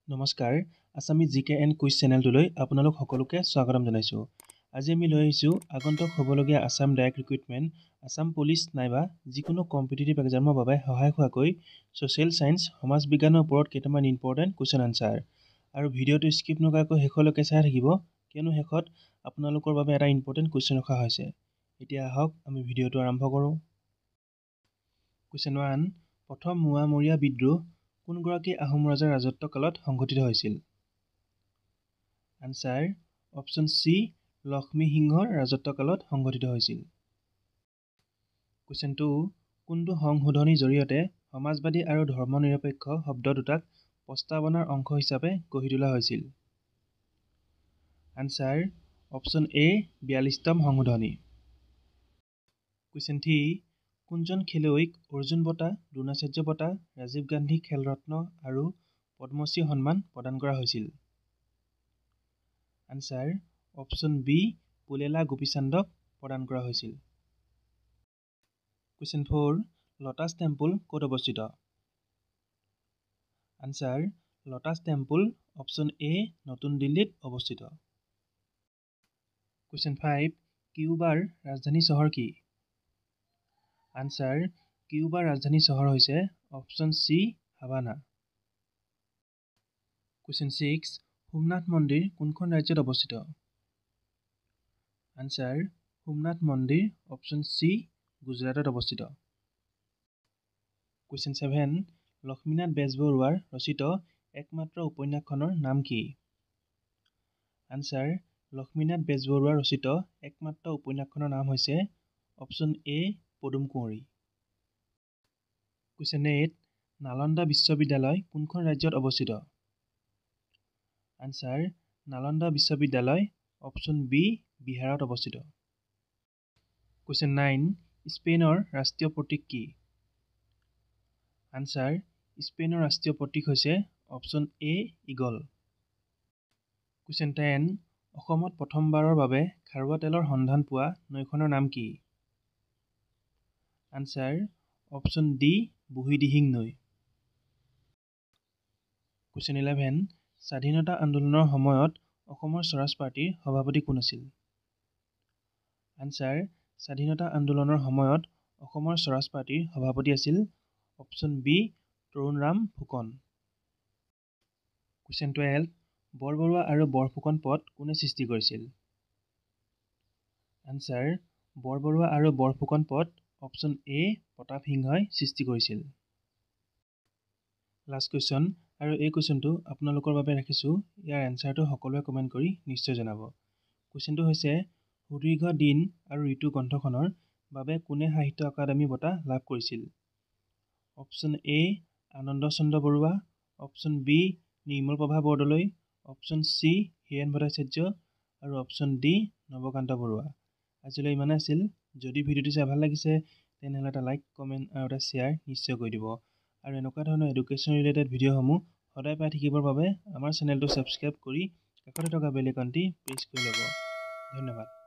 নমস্কাৰ আসামি জিকে এণ্ড কুইজ চেনেলটোলৈ আপোনালোক সকলোকে স্বাগতম জনাইছোঁ। আজি আমি লৈ আহিছোঁ আগন্তুক হ'বলগীয়া Assam direct recruitment, Assam police নাইবা যিকোনো কম্পিটিটিভ এক্সামৰ বাবে সহায়ক হোৱাকৈ ছ'চিয়েল ছায়েন্স সমাজ বিজ্ঞানৰ ওপৰত কেইটামান ইম্পৰ্টেণ্ট কুৱেশ্যন আনচাৰ। আৰু ভিডিঅ'টো স্কিপ নকৰাকৈ শেষলৈকে চাই থাকিব, কিয়নো শেষত আপোনালোকৰ বাবে এটা ইম্পৰ্টেণ্ট কুৱেশ্যন ৰখা হৈছে। এতিয়া আহক আমি ভিডিঅ'টো আৰম্ভ কৰোঁ। কুৱেশ্যন 1, প্ৰথম মোৱামৰীয়া বিদ্ৰোহ কোনগৰাকী আহোম ৰজাৰ ৰাজত্ব কালত সংঘটিত হৈছিল? আনচাৰ অপশ্যন চি, লক্ষ্মী সিংহৰ ৰাজত্ব কালত সংঘটিত হৈছিল। কুৱেশ্যন 2, কোনটো সংশোধনীৰ জৰিয়তে সমাজবাদী আৰু ধৰ্মনিৰপেক্ষ শব্দ দুটাক প্ৰস্তাৱনাৰ অংশ হিচাপে গঢ়ি তোলা হৈছিল? আনচাৰ অপশ্যন এ, 42তম সংশোধনী। কুৱেশ্যন 3, কোনজন খেলুৱৈক অৰ্জুন বঁটা, দ্ৰোণাচাৰ্য বঁটা, ৰাজীৱ গান্ধী খেল ৰত্ন আৰু পদ্মশ্ৰী সন্মান প্ৰদান কৰা হৈছিল? আনচাৰ অপশ্যন বি, পুলেলা গোপীচান্দক প্ৰদান কৰা হৈছিল। কুৱেশ্যন 4, ল'টাছ টেম্পল ক'ত অৱস্থিত? Answer lotus temple option A, নতুন দিল্লীত অৱস্থিত। কুৱেশ্যন 5, কিউবাৰ ৰাজধানী চহৰ কি? আনচাৰ কিউবাৰ ৰাজধানী চহৰ হৈছে option C, Havana. Question 6, Somnath মন্দিৰ কোনখন ৰাজ্যত অৱস্থিত? আনচাৰ সোমনাথ মন্দিৰ অপশ্যন চি, গুজৰাটত অৱস্থিত। কুৱেশ্যন 7, লক্ষ্মীনাথ বেজবৰুৱাৰ ৰচিত একমাত্ৰ উপন্যাসখনৰ নাম কি? আনচাৰ লক্ষ্মীনাথ বেজবৰুৱাৰ ৰচিত একমাত্ৰ উপন্যাসখনৰ নাম হৈছে অপশ্যন এ, পদুম কুঁৱৰী। কুৱেশ্যন 8, নালন্দা বিশ্ববিদ্যালয় কোনখন ৰাজ্যত অৱস্থিত? আনচাৰ নালন্দা বিশ্ববিদ্যালয় অপশ্যন বি, বিহাৰত অৱস্থিত। কুৱেশ্যন 9, স্পেইনৰ ৰাষ্ট্ৰীয় প্ৰতীক কি? আনচাৰ স্পেইনৰ ৰাষ্ট্ৰীয় প্ৰতীক হৈছে অপশ্যন এ, ঈগল। কুৱেশ্যন 10, অসমত প্ৰথমবাৰৰ বাবে খাৰুৱা তেলৰ সন্ধান পোৱা নৈখনৰ নাম কি? আনচাৰ অপশ্যন ডি, বুঢ়ীদিহিং নৈ। কুৱেশ্যন 11, স্বাধীনতা আন্দোলনৰ সময়ত অসমৰ স্বৰাজ পাৰ্টীৰ সভাপতি কোন আছিল? আনচাৰ স্বাধীনতা আন্দোলনৰ সময়ত অসমৰ স্বৰাজ পাৰ্টীৰ সভাপতি আছিল option B, Tarunram Phukan. Question 12, Borbarua আৰু বৰফুকন পথ কোনে সৃষ্টি কৰিছিল? আনচাৰ বৰবৰুৱা আৰু বৰফুকন পথ অপশ্যন এ, প্ৰতাপ সিংহই সৃষ্টি কৰিছিল। লাষ্ট কুৱেশ্যন, আৰু এই কুৱেশ্যনটো আপোনালোকৰ বাবে ৰাখিছোঁ, ইয়াৰ এনচাৰটো সকলোৱে কমেণ্ট কৰি নিশ্চয় জনাব। কুৱেশ্যনটো হৈছে সুদীৰ্ঘ দিন আৰু ঋতু গ্ৰন্থখনৰ বাবে কোনে সাহিত্য অকাডেমী বঁটা লাভ কৰিছিল? Option A, Anand Chandra Barua, option B, Nirmalprabha Bordoloi, option C, Hiren Bhattacharya আৰু অপশ্যন ডি, নৱকান্ত বৰুৱা। আজিলৈ ইমানে আছিল। যদি ভিডিঅ'টো চাই ভাল লাগিছে তেনেহ'লে এটা লাইক, কমেণ্ট আৰু এটা শ্বেয়াৰ নিশ্চয় কৰি দিব। আৰু এনেকুৱা ধৰণৰ এডুকেশ্যন ৰিলেটেড ভিডিঅ'সমূহ সদায় পাই থাকিবৰ বাবে আমাৰ চেনেলটো ছাবস্ক্ৰাইব কৰি কাষতে থকা বেল আইকনটি প্ৰেছ কৰি ল'ব। ধন্যবাদ।